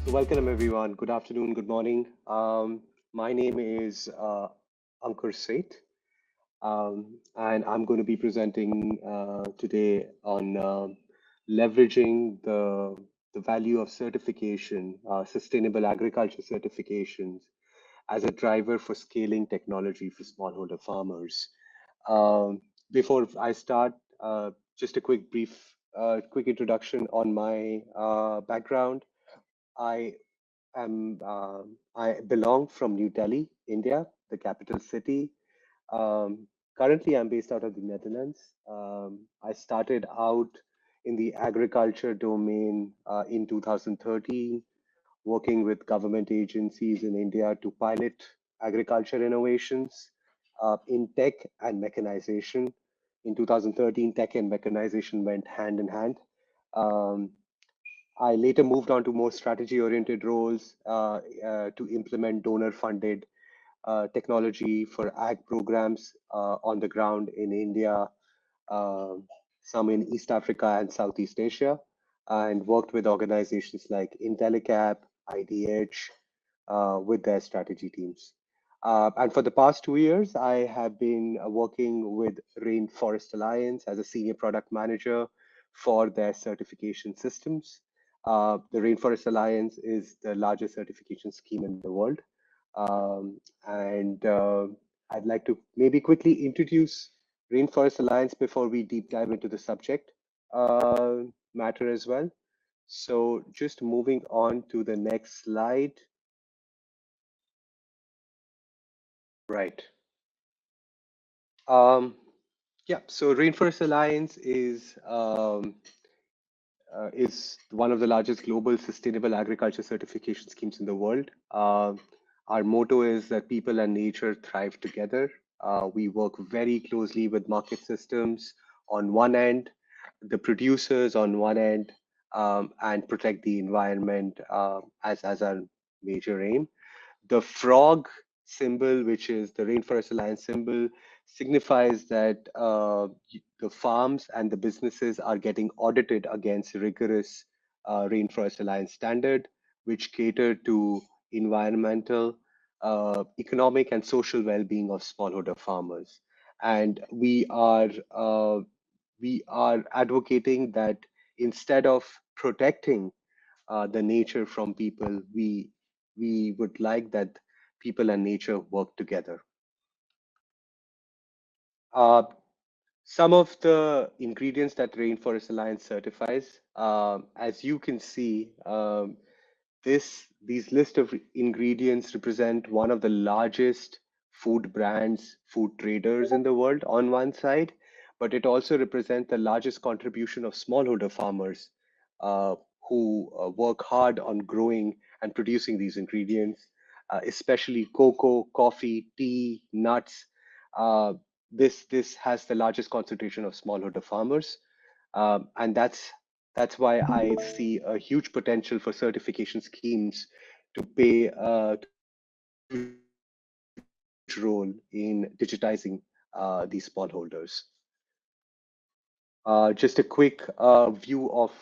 So welcome everyone. Good afternoon, good morning. My name is Ankur Seth, and I'm going to be presenting today on leveraging the value of certification, sustainable agriculture certifications as a driver for scaling technology for smallholder farmers. Um, Before I start, just a quick introduction on my background. I I belong from New Delhi, India, the capital city. Um, Currently, I'm based out of the Netherlands. I started out in the agriculture domain in 2013, working with government agencies in India to pilot agriculture innovations in tech and mechanization. In 2013, tech and mechanization went hand in hand. Um, I later moved on to more strategy-oriented roles to implement donor-funded technology for ag programs on the ground in India, uh, some in East Africa and Southeast Asia, and worked with organizations like IntelliCap, IDH, with their strategy teams. And for the past 2 years, I have been working with Rainforest Alliance as a senior product manager for their certification systems. The Rainforest Alliance is the largest certification scheme in the world. And I'd like to maybe quickly introduce Rainforest Alliance before we deep dive into the subject matter as well. So just moving on to the next slide. Right. Um, yeah, so Rainforest Alliance is one of the largest global sustainable agriculture certification schemes in the world. Our motto is that people and nature thrive together. We work very closely with market systems on one end, the producers on one end, and protect the environment as our major aim. The frog symbol, which is the Rainforest Alliance symbol, signifies that the farms and the businesses are getting audited against rigorous Rainforest Alliance standard, which cater to environmental, economic, and social well-being of smallholder farmers. And we are advocating that instead of protecting the nature from people, we would like that people and nature work together. Uh, some of the ingredients that Rainforest Alliance certifies, as you can see, these list of ingredients represent one of the largest food brands, food traders in the world on one side, but it also represents the largest contribution of smallholder farmers uh, who work hard on growing and producing these ingredients, especially cocoa, coffee, tea, nuts. Uh, this has the largest concentration of smallholder farmers, and that's why I see a huge potential for certification schemes to play a huge role in digitizing these smallholders. Just a quick view of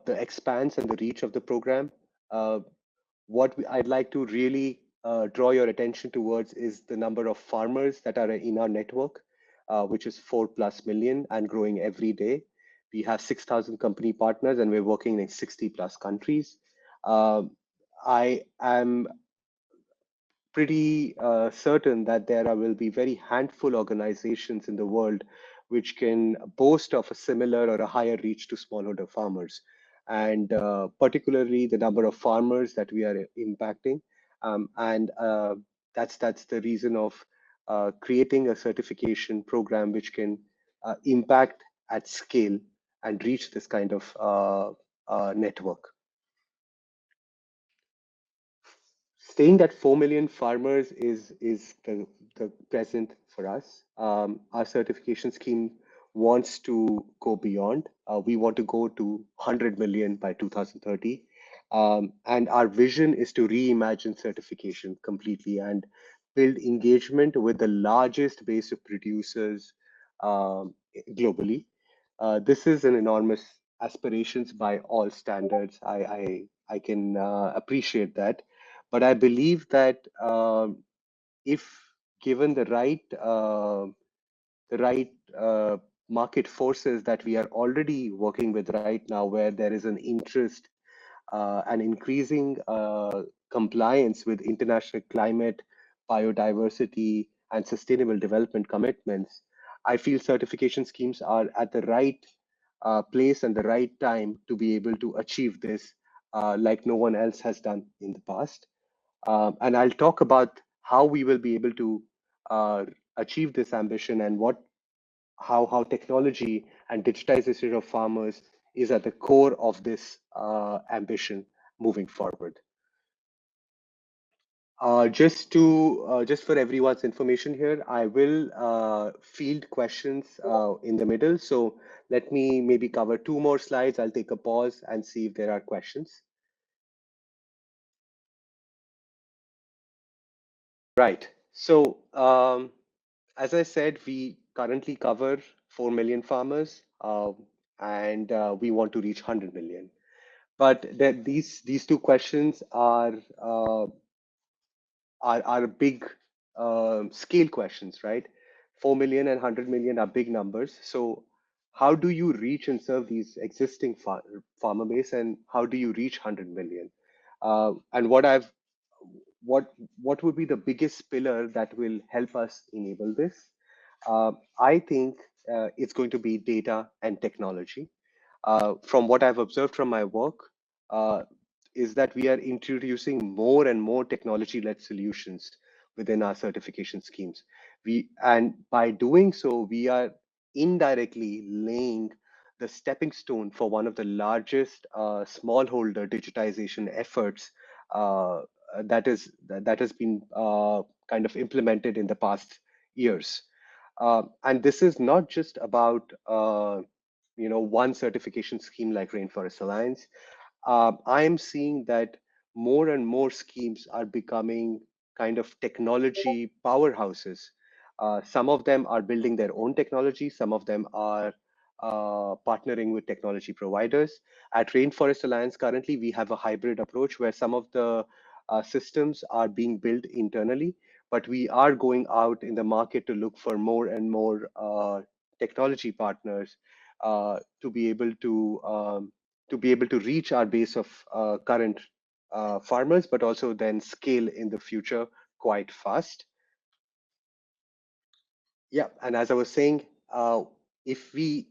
the expanse and the reach of the program. Uh, I'd like to really draw your attention towards is the number of farmers that are in our network, which is 4+ million and growing every day. We have 6,000 company partners and we're working in 60+ countries. Um, I am pretty certain that will be very handful organizations in the world which can boast of a similar or a higher reach to smallholder farmers, and particularly the number of farmers that we are impacting. And that's the reason of creating a certification program which can impact at scale and reach this kind of network. Saying that 4 million farmers is the present for us. Our certification scheme wants to go beyond. We want to go to 100 million by 2030. And our vision is to reimagine certification completely and build engagement with the largest base of producers globally. This is an enormous aspirations by all standards. can appreciate that, but I believe that if given the right market forces that we are already working with right now, where there is an interest and increasing compliance with international climate, biodiversity, and sustainable development commitments, I feel certification schemes are at the right place and the right time to be able to achieve this, like no one else has done in the past. And I'll talk about how we will be able to uh, achieve this ambition and how technology and digitization of farmers is at the core of this ambition moving forward. Just for everyone's information here, I will field questions in the middle. So let me maybe cover two more slides. I'll take a pause and see if there are questions. Right. So as I said, we currently cover 4 million farmers, and we want to reach 100 million. But these two questions are big scale questions, right? 4 million and 100 million are big numbers. So how do you reach and serve these existing farmer base, and how do you reach 100 million? And what would be the biggest pillar that will help us enable this? I think it's going to be data and technology. From what I've observed from my work, uh, is that we are introducing more and more technology-led solutions within our certification schemes. And by doing so, we are indirectly laying the stepping stone for one of the largest smallholder digitization efforts that has been kind of implemented in the past years. And this is not just about one certification scheme like Rainforest Alliance. I am seeing that more and more schemes are becoming kind of technology powerhouses. Some of them are building their own technology, some of them are partnering with technology providers. At Rainforest Alliance, currently, we have a hybrid approach where some of the systems are being built internally, but we are going out in the market to look for more and more technology partners to be able to reach our base of current farmers, but also then scale in the future quite fast. Yeah, and as I was saying, if we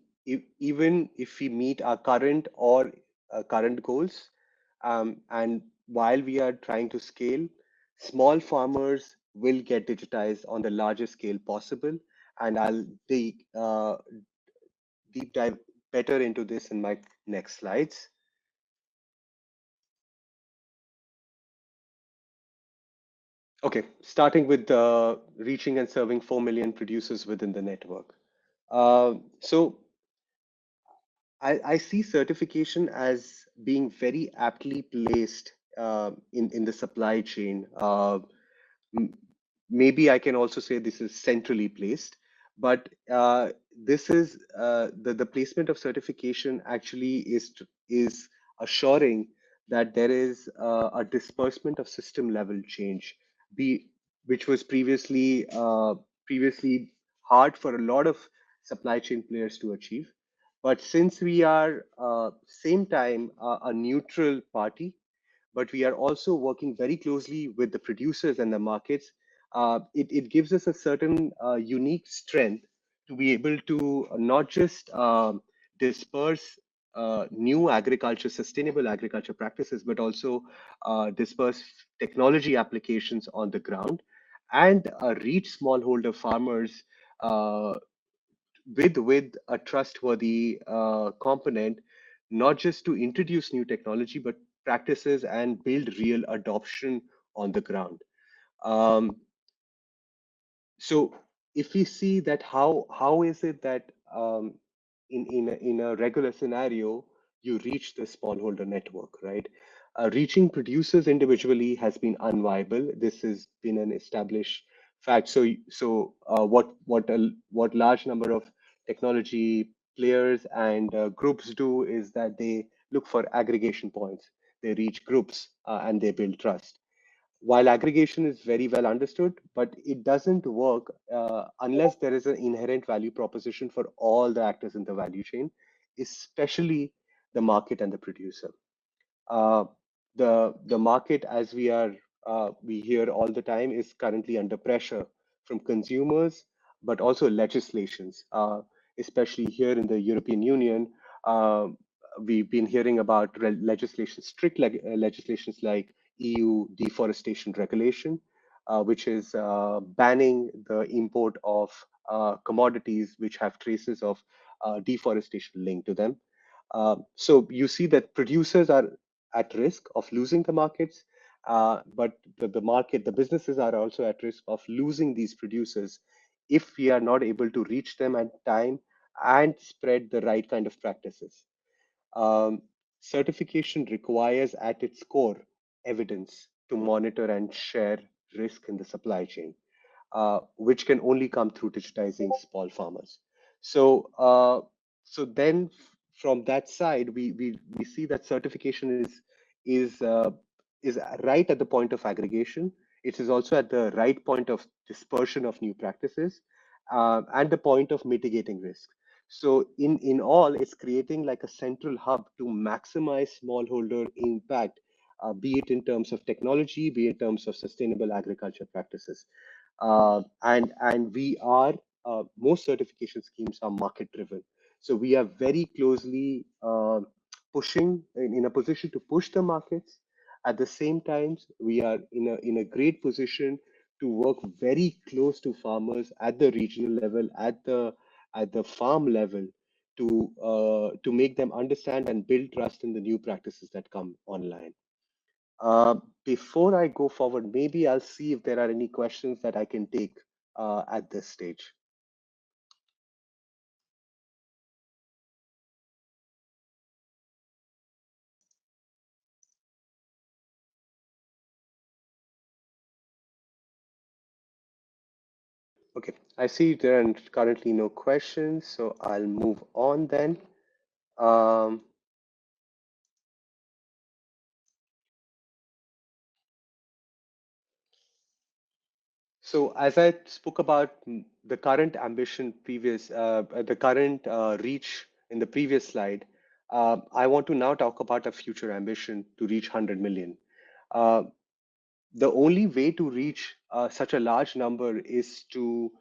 even if we meet our current goals, and while we are trying to scale, small farmers will get digitized on the largest scale possible. And I'll deep dive better into this in my next slides. Okay, starting with reaching and serving 4 million producers within the network. So I see certification as being very aptly placed in the supply chain. Maybe I can also say this is centrally placed, but this is the placement of certification actually is assuring that there is a disbursement of system level change, be which was previously hard for a lot of supply chain players to achieve. But since we are same time a neutral party, but we are also working very closely with the producers and the markets, it gives us a certain unique strength to be able to not just disperse new agriculture, sustainable agriculture practices, but also disperse technology applications on the ground and reach smallholder farmers uh, with a trustworthy component, not just to introduce new technology, but practices and build real adoption on the ground. Um, so if we see that how is it that in a regular scenario you reach the smallholder network, right? Reaching producers individually has been unviable. This has been an established fact. What large number of technology players and groups do is that they look for aggregation points. they reach groups, and they build trust. While aggregation is very well understood, but it doesn't work unless there is an inherent value proposition for all the actors in the value chain, especially the market and the producer. Uh, the market, as we hear all the time, is currently under pressure from consumers, but also legislations, especially here in the European Union. Uh, we've been hearing about legislation, strict legislations like EU deforestation regulation, which is banning the import of commodities which have traces of deforestation linked to them. So you see that producers are at risk of losing the markets, but the businesses are also at risk of losing these producers if we are not able to reach them at time and spread the right kind of practices. Um, Certification requires at its core evidence to monitor and share risk in the supply chain, which can only come through digitizing small farmers. So, so then from that side, we see that certification is uh, is right at the point of aggregation. It is also at the right point of dispersion of new practices, and the point of mitigating risk. So in all, it's creating like a central hub to maximize smallholder impact, be it in terms of technology, be it in terms of sustainable agriculture practices. And we are most certification schemes are market driven, so we are very closely pushing in a position to push the markets. At the same time, we are in a great position to work very close to farmers at the regional level, at the farm level, to make them understand and build trust in the new practices that come online. Before I go forward, maybe I'll see if there are any questions that I can take at this stage. Okay, I see there are currently no questions, so I'll move on then. Um, so as I spoke about the current ambition the current reach in the previous slide, I want to now talk about a future ambition to reach 100 million. Uh, the only way to reach such a large number is to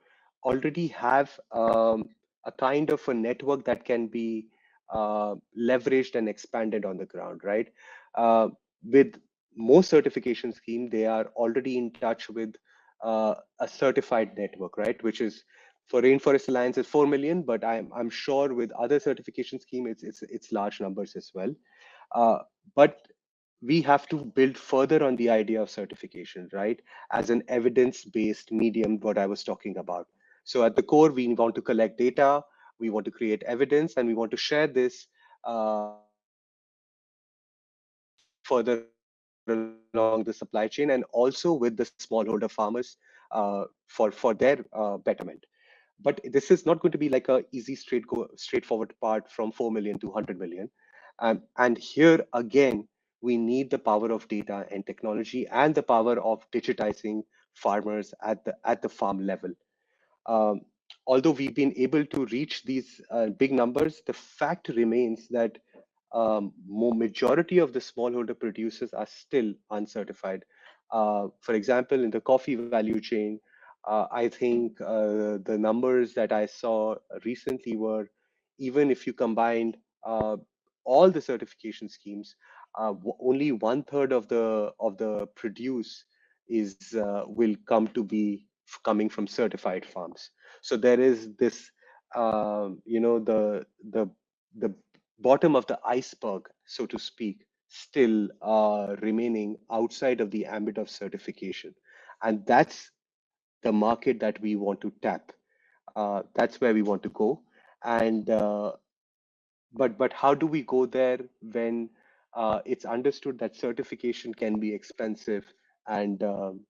already have a kind of a network that can be leveraged and expanded on the ground, right? Uh, with most certification scheme, they are already in touch with a certified network, right? Which is for Rainforest Alliance is 4 million, but I'm sure with other certification scheme, it's large numbers as well. Uh, but we have to build further on the idea of certification, right? As an evidence-based medium, what I was talking about. So at the core, we want to collect data, we want to create evidence, and we want to share this further along the supply chain and also with the smallholder farmers for their betterment. But this is not going to be like a easy straightforward part from 4 million to 100 million. And here again, we need the power of data and technology and the power of digitizing farmers at the farm level. Um, Although we've been able to reach these big numbers, the fact remains that majority of the smallholder producers are still uncertified. For example, in the coffee value chain, I think the numbers that I saw recently were, even if you combined all the certification schemes, only one third of the produce is will come to be coming from certified farms. So there is this, the bottom of the iceberg, so to speak, still remaining outside of the ambit of certification, and that's the market that we want to tap. That's where we want to go, and but how do we go there when it's understood that certification can be expensive and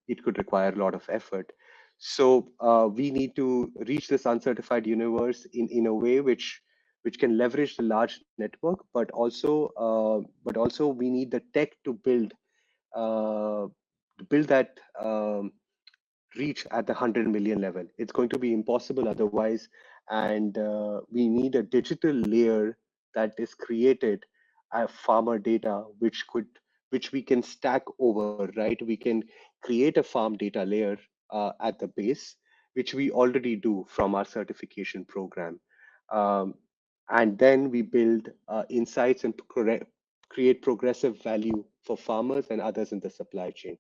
it could require a lot of effort? So we need to reach this uncertified universe in a way which can leverage the large network, but also we need the tech uh, to build that reach at the 100 million level. It's going to be impossible otherwise. And we need a digital layer that is created as farmer data, which we can stack over, right? We can create a farm data layer at the base, which we already do from our certification program. Um, and then we build insights and create progressive value for farmers and others in the supply chain.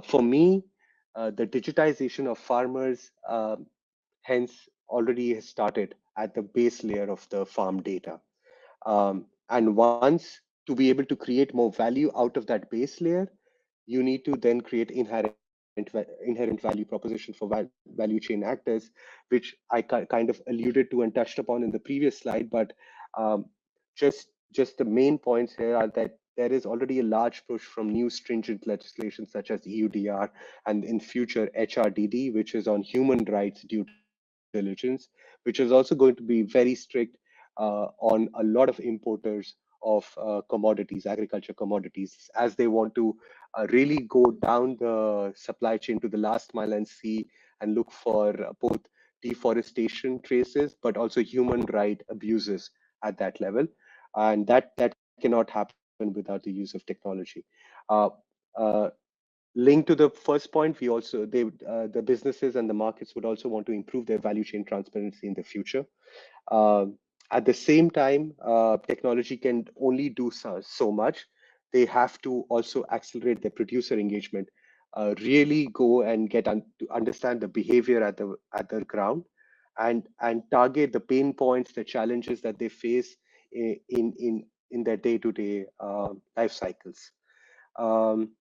For me, the digitization of farmers hence already has started at the base layer of the farm data. And once to be able to create more value out of that base layer, you need to then create inherent value proposition for value chain actors, which I kind of alluded to and touched upon in the previous slide. But um, just the main points here are that there is already a large push from new stringent legislation such as EUDR and in future HRDD, which is on human rights due diligence, which is also going to be very strict on a lot of importers of commodities, agriculture commodities, as they want to really go down the supply chain to the last mile and see and look for both deforestation traces, but also human right abuses at that level. And that cannot happen without the use of technology. Uh, uh, Linked to the first point, we also the businesses and the markets would also want to improve their value chain transparency in the future. um, at the same time, technology can only do so much. They have to also accelerate their producer engagement, really go and to understand the behavior at the ground, and target the pain points, the challenges that they face in their day-to-day life cycles. Um,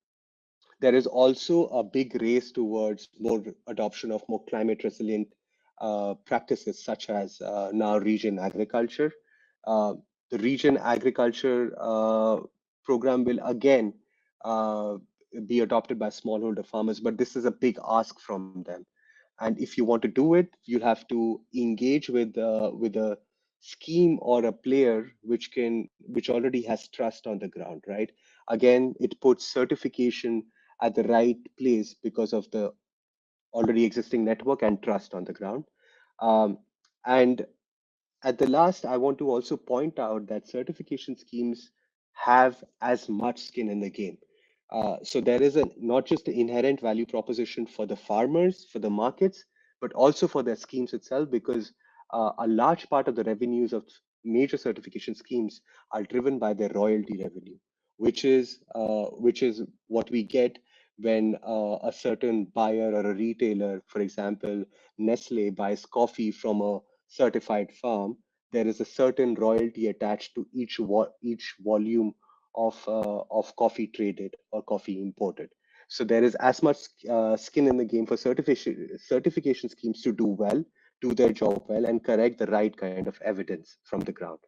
there is also a big race towards more adoption of more climate resilient practices, such as now region agriculture. Uh, the region agriculture program will again uh, be adopted by smallholder farmers, but this is a big ask from them. And if you want to do it, you'll have to engage with a scheme or a player which already has trust on the ground, right? Again, it puts certification at the right place because of the already existing network and trust on the ground. Um, and at the last, I want to also point out that certification schemes have as much skin in the game. So there is a not just the inherent value proposition for the farmers, for the markets, but also for their schemes itself, because a large part of the revenues of major certification schemes are driven by their royalty revenue, which is what we get when a certain buyer or a retailer, for example, Nestle buys coffee from a certified farm. There is a certain royalty attached to each volume of coffee traded or coffee imported. So there is as much skin in the game for certification schemes to do well, do their job well, and correct the right kind of evidence from the ground.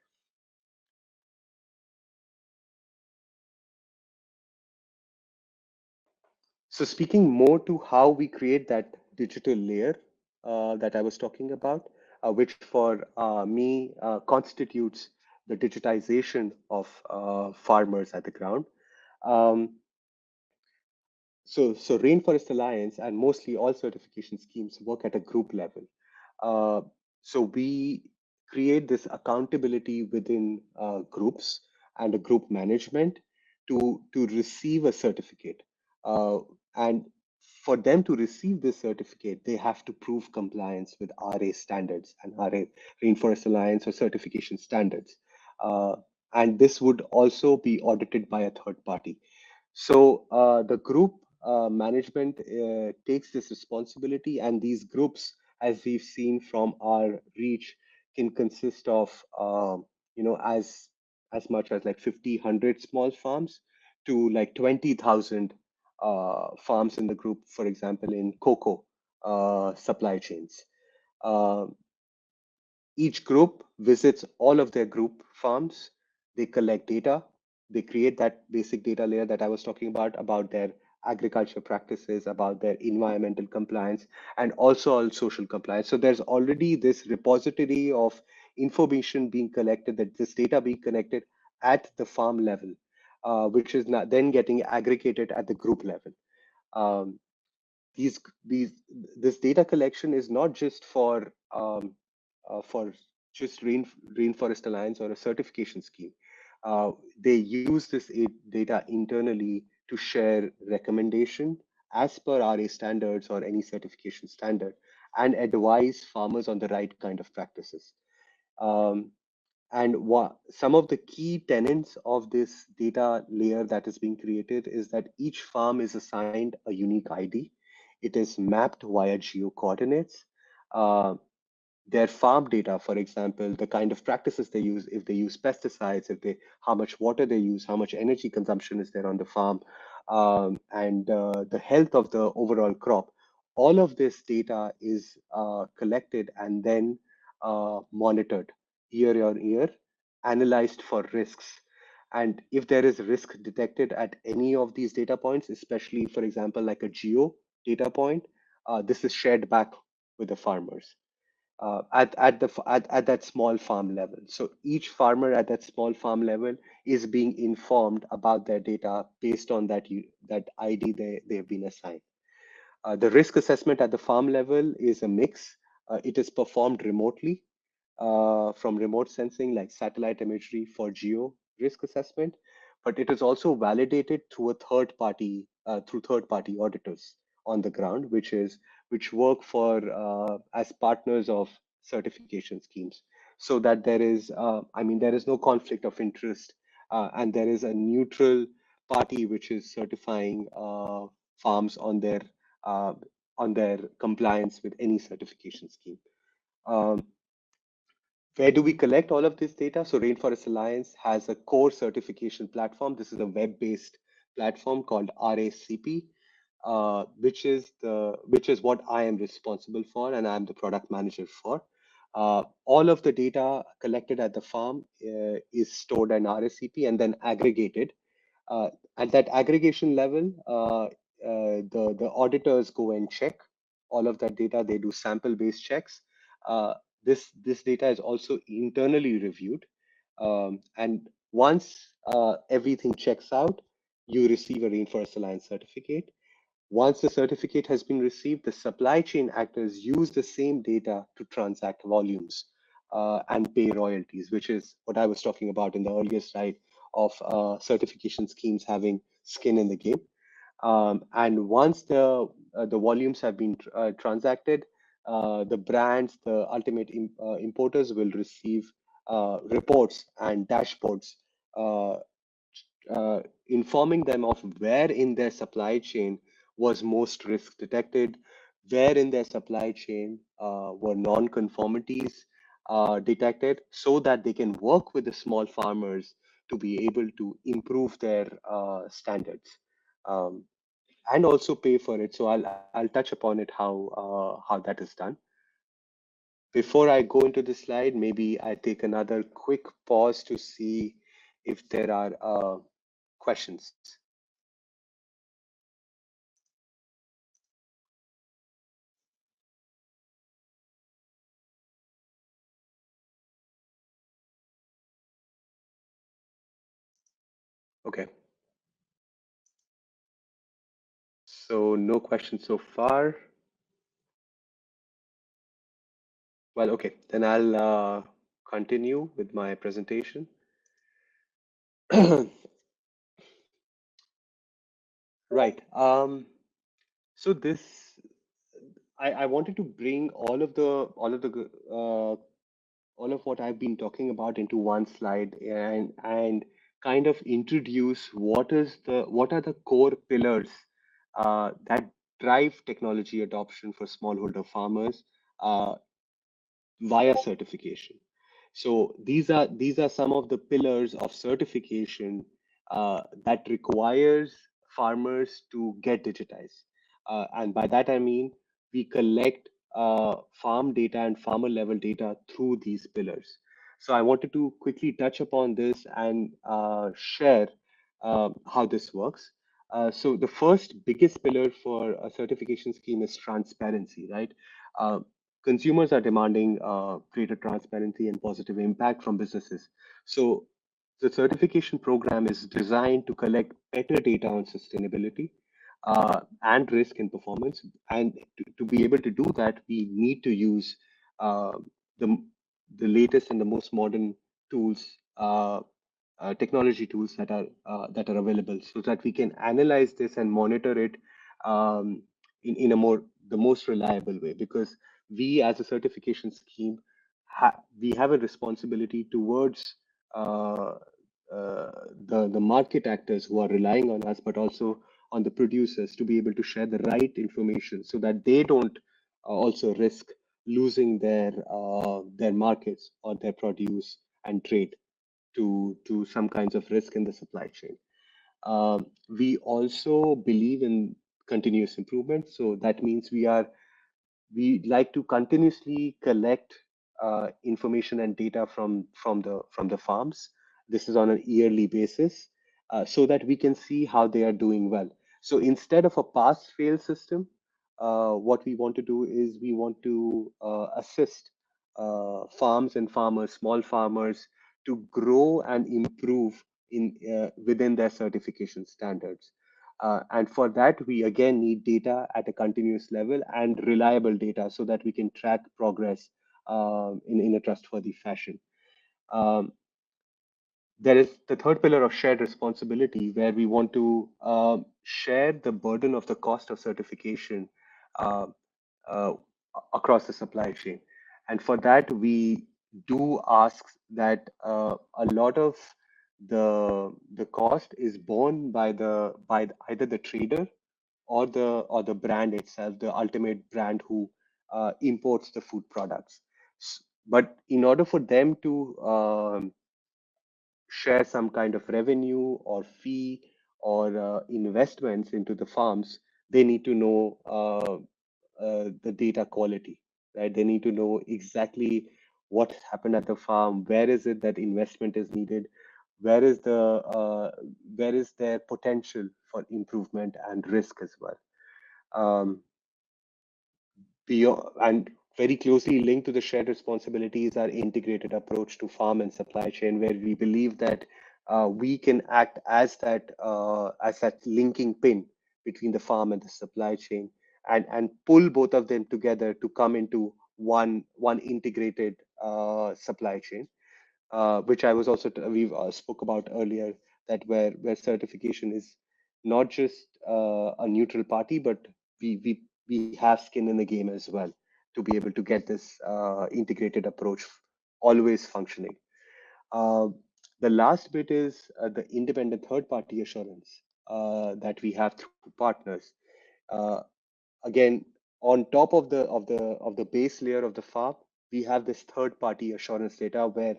So speaking more to how we create that digital layer that I was talking about, which for me constitutes the digitization of farmers at the ground. Um, so Rainforest Alliance and mostly all certification schemes work at a group level. Uh, so we create this accountability within groups and a group management to receive a certificate. Uh, and for them to receive this certificate, they have to prove compliance with RA standards and RA Rainforest Alliance or certification standards. Uh, and this would also be audited by a third party. So the group management takes this responsibility, and these groups, as we've seen from our reach, can consist of as much as like 50, 100 small farms to like 20,000 farms in the group, for example, in cocoa supply chains. Uh, each group visits all of their group farms. They collect data. They create that basic data layer that I was talking about their agriculture practices, about their environmental compliance, and also all social compliance. So there's already this repository of information being collected, that this data being collected at the farm level, which is not then getting aggregated at the group level. Um, these this data collection is not just for just Rainforest Alliance or a certification scheme. They use this data internally to share recommendation as per RA standards or any certification standard, and advise farmers on the right kind of practices. Um, and some of the key tenets of this data layer that is being created is that each farm is assigned a unique ID. It is mapped via geo coordinates. Uh, their farm data, for example, the kind of practices they use, if they use pesticides, how much water they use, how much energy consumption is there on the farm, and the health of the overall crop. All of this data is collected and then monitored year on year, analyzed for risks. And if there is risk detected at any of these data points, especially, for example, like a geo data point, this is shared back with the farmers at that small farm level. So each farmer at that small farm level is being informed about their data based on that ID they have been assigned. The risk assessment at the farm level is a mix. It is performed remotely from remote sensing like satellite imagery for geo risk assessment, but it is also validated through third party auditors on the ground, which work for as partners of certification schemes, so that there is no conflict of interest, and there is a neutral party which is certifying farms uh, on their compliance with any certification scheme. Um, where do we collect all of this data? So Rainforest Alliance has a core certification platform. This is a web-based platform called RACP, which is what I am responsible for, and I'm the product manager for. All of the data collected at the farm is stored in RACP and then aggregated. Uh, at that aggregation level, the auditors go and check all of that data. They do sample-based checks. Uh, this data is also internally reviewed, and once everything checks out, you receive a Rainforest Alliance certificate. Once the certificate has been received, the supply chain actors use the same data to transact volumes and pay royalties, which is what I was talking about in the earlier slide of certification schemes having skin in the game. And once the volumes have been transacted, the brands, the ultimate importers will receive reports and dashboards uh, informing them of where in their supply chain was most risk detected, where in their supply chain were non-conformities detected, so that they can work with the small farmers to be able to improve their standards. Um, and also pay for it. So I'll touch upon it how that is done. Before I go into the slide, maybe I take another quick pause to see if there are questions. Okay, so no questions so far. Well, okay, then I'll continue with my presentation. Right. So I wanted to bring all of what I've been talking about into one slide, and kind of introduce what are the core pillars that drive technology adoption for smallholder farmers uh, via certification. So these are some of the pillars of certification that requires farmers to get digitized. And by that I mean we collect farm data and farmer level data through these pillars. So I wanted to quickly touch upon this and share how this works. So the first biggest pillar for a certification scheme is transparency, right? Uh, consumers are demanding greater transparency and positive impact from businesses. So the certification program is designed to collect better data on sustainability and risk and performance. And to be able to do that, we need to use uh, the, the latest and the most modern tools, technology tools that are available, so that we can analyze this and monitor it in a more the most reliable way. Because we, as a certification scheme, we have a responsibility towards uh, the market actors who are relying on us, but also on the producers, to be able to share the right information so that they don't also risk losing their markets or their produce and trade to some kinds of risk in the supply chain. We also believe in continuous improvement. So that means we like to continuously collect information and data from the farms. This is on an yearly basis, so that we can see how they are doing well. So instead of a pass-fail system, what we want to do is we want to assist farms and farmers, small farmers, to grow and improve in within their certification standards. And for that, we again need data at a continuous level and reliable data so that we can track progress in a trustworthy fashion. Um, there is the third pillar of shared responsibility, where we want to share the burden of the cost of certification uh, uh, across the supply chain. And for that, we do ask that a lot of the cost is borne by either the trader or the brand itself, the ultimate brand who imports the food products. But in order for them to share some kind of revenue or fee or investments into the farms, they need to know the data quality, right? They need to know exactly what happened at the farm, where is it that investment is needed, where is where is their potential for improvement and risk as well. Um, Beyond, and very closely linked to the shared responsibilities, our integrated approach to farm and supply chain, where we believe that we can act as that linking pin between the farm and the supply chain, and pull both of them together to come into one integrated supply chain, which I was also we spoke about earlier, that where certification is not just a neutral party, but we have skin in the game as well, to be able to get this integrated approach always functioning. Uh, the last bit is the independent third party assurance that we have through partners. Uh, Again, on top of the base layer of the farm, we have this third party assurance data, where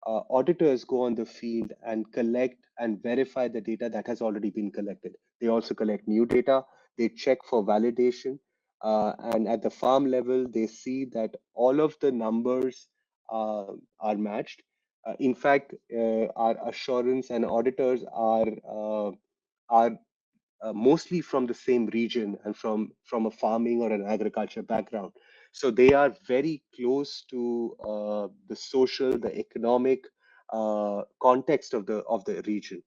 auditors go on the field and collect and verify the data that has already been collected. They also collect new data, they check for validation, and at the farm level, they see that all of the numbers are matched. In fact, our assurance and auditors are mostly from the same region and from a farming or an agriculture background. So they are very close to the social, the economic context of the region.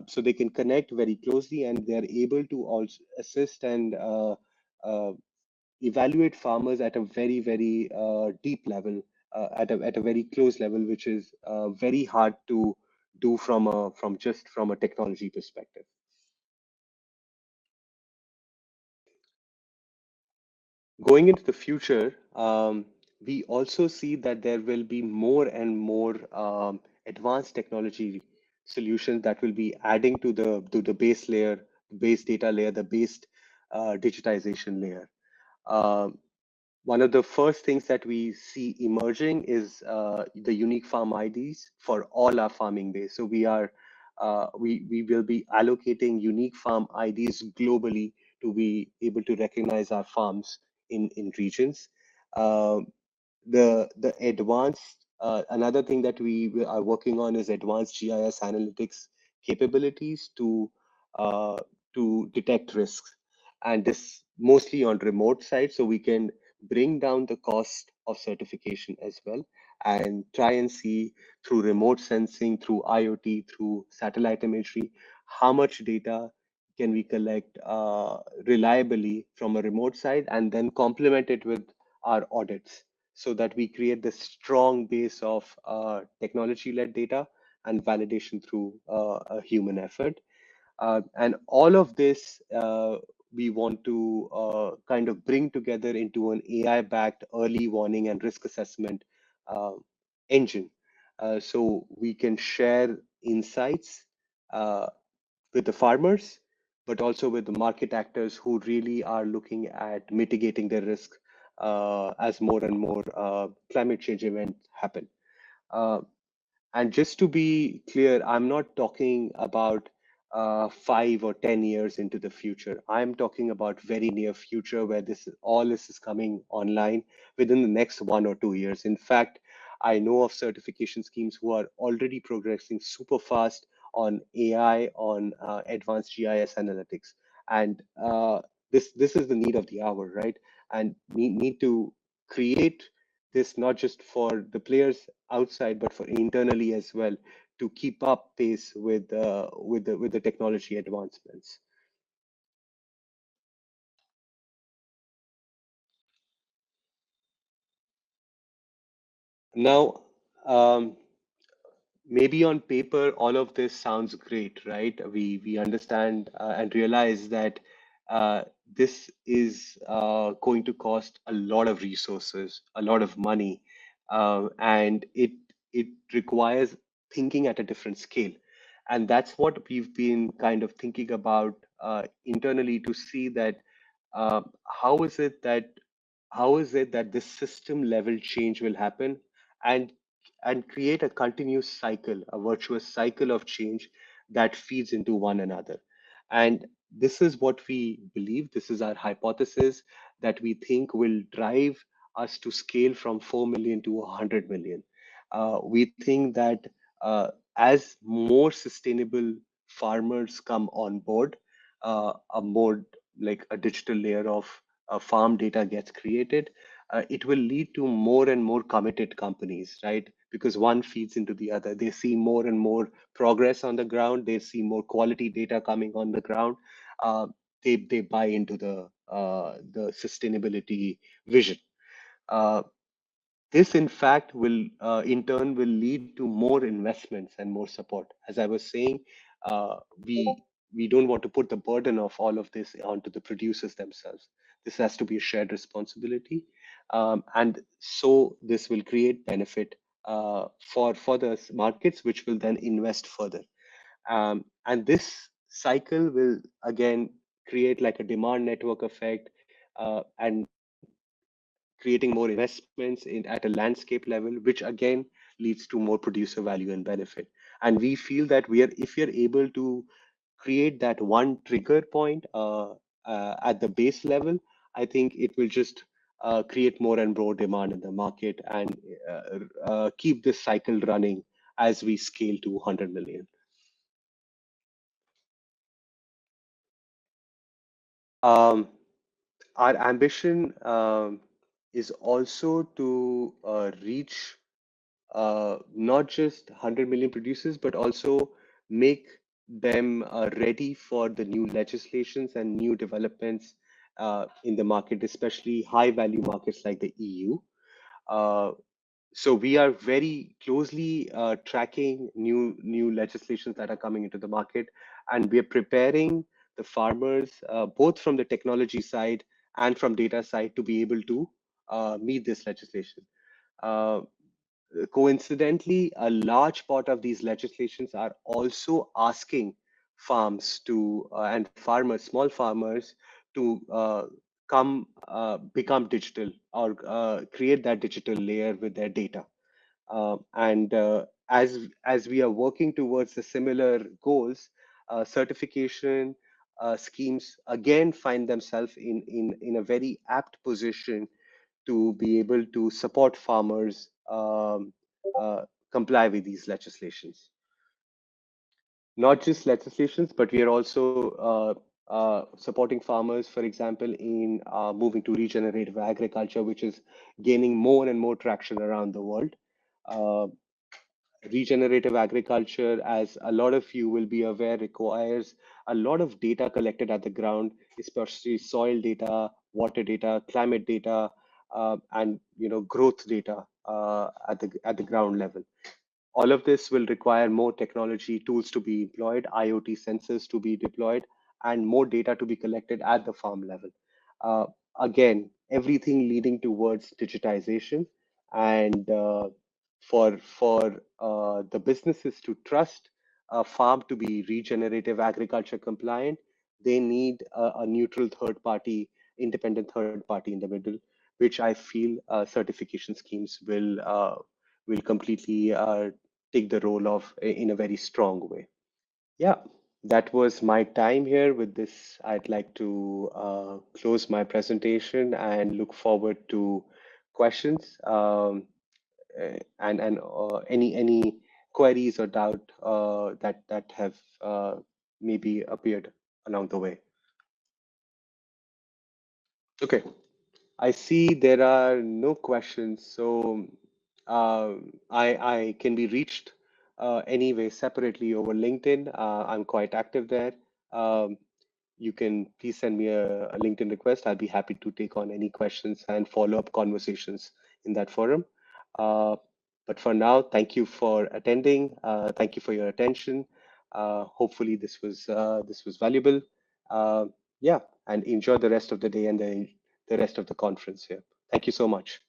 So they can connect very closely, and they are able to also assist and uh, evaluate farmers at a very deep level, at a very close level, which is very hard to do from a technology perspective. Going into the future, we also see that there will be more and more advanced technology solutions that will be adding to the base layer, base data layer, the base digitization layer. Um, One of the first things that we see emerging is the unique farm IDs for all our farming base. So we will be allocating unique farm IDs globally to be able to recognize our farms in regions. Uh, the advanced Another thing that we are working on is advanced GIS analytics capabilities to detect risks, and this mostly on remote sites, so we can bring down the cost of certification as well, and try and see through remote sensing, through IoT, through satellite imagery, how much data can we collect reliably from a remote side, and then complement it with our audits so that we create this strong base of technology-led data and validation through a human effort. And all of this we want to kind of bring together into an AI-backed early warning and risk assessment uh, engine. So we can share insights uh, with the farmers, but also with the market actors who really are looking at mitigating their risk as more and more climate change events happen. Uh, and just to be clear, I'm not talking about 5 or 10 years into the future. I'm talking about very near future where this is coming online within the next 1 or 2 years. In fact, I know of certification schemes who are already progressing super fast on AI, on advanced GIS analytics, and this is the need of the hour, right? And need to create this not just for the players outside, but for internally as well to keep up pace with the technology advancements. Now, um, maybe on paper, all of this sounds great, right? We understand and realize that this is going to cost a lot of resources, a lot of money, and it requires thinking at a different scale. And that's what we've been kind of thinking about internally to see that uh, how is it that how is it that this system level change will happen, and create a continuous cycle, a virtuous cycle of change that feeds into one another. And this is what we believe, this is our hypothesis that we think will drive us to scale from 4 million to 100 million. We think that as more sustainable farmers come on board, a more like a digital layer of farm data gets created, it will lead to more and more committed companies, right? Because one feeds into the other. They see more and more progress on the ground. They see more quality data coming on the ground. Uh, they buy into the sustainability vision. Uh, this, in fact, will in turn will lead to more investments and more support. As I was saying, uh, we we don't want to put the burden of all of this onto the producers themselves. This has to be a shared responsibility, and so this will create benefit for the markets, which will then invest further. And this cycle will again create like a demand network effect, and creating more investments at a landscape level, which again leads to more producer value and benefit. And we feel that if we are able to create that one trigger point at the base level, I think it will just create more and more demand in the market and keep this cycle running as we scale to 100 million. Um, our ambition is also to reach not just 100 million producers, but also make them ready for the new legislations and new developments in the market, especially high value markets like the EU. Uh, so we are very closely tracking new legislations that are coming into the market, and we are preparing the farmers both from the technology side and from data side to be able to meet this legislation. Uh, Coincidentally, a large part of these legislations are also asking farms to and farmers, small farmers, to come become digital or create that digital layer with their data. And as we are working towards the similar goals, certification schemes again find themselves in a very apt position to be able to support farmers uh, comply with these legislations. Not just legislations, but we are also supporting farmers, for example, in moving to regenerative agriculture, which is gaining more and more traction around the world. Uh, Regenerative agriculture, as a lot of you will be aware, requires a lot of data collected at the ground, especially soil data, water data, climate data, and growth data at the ground level. All of this will require more technology tools to be employed, IoT sensors to be deployed, and more data to be collected at the farm level. Uh, Again, everything leading towards digitization, and for the businesses to trust a farm to be regenerative agriculture compliant, they need a neutral third party, independent third party in the middle, which I feel certification schemes will completely take the role of in a very strong way. Yeah, that was my time here. With this, I'd like to close my presentation and look forward to questions, and any queries or doubt that have maybe appeared along the way. Okay. I see there are no questions, so I can be reached anyway separately over LinkedIn. I'm quite active there. Um, you can please send me a LinkedIn request. I'll be happy to take on any questions and follow up conversations in that forum. Uh, but for now, thank you for attending. Thank you for your attention. Hopefully, this was valuable. Uh, yeah, and enjoy the rest of the day and the rest of the conference here. Thank you so much.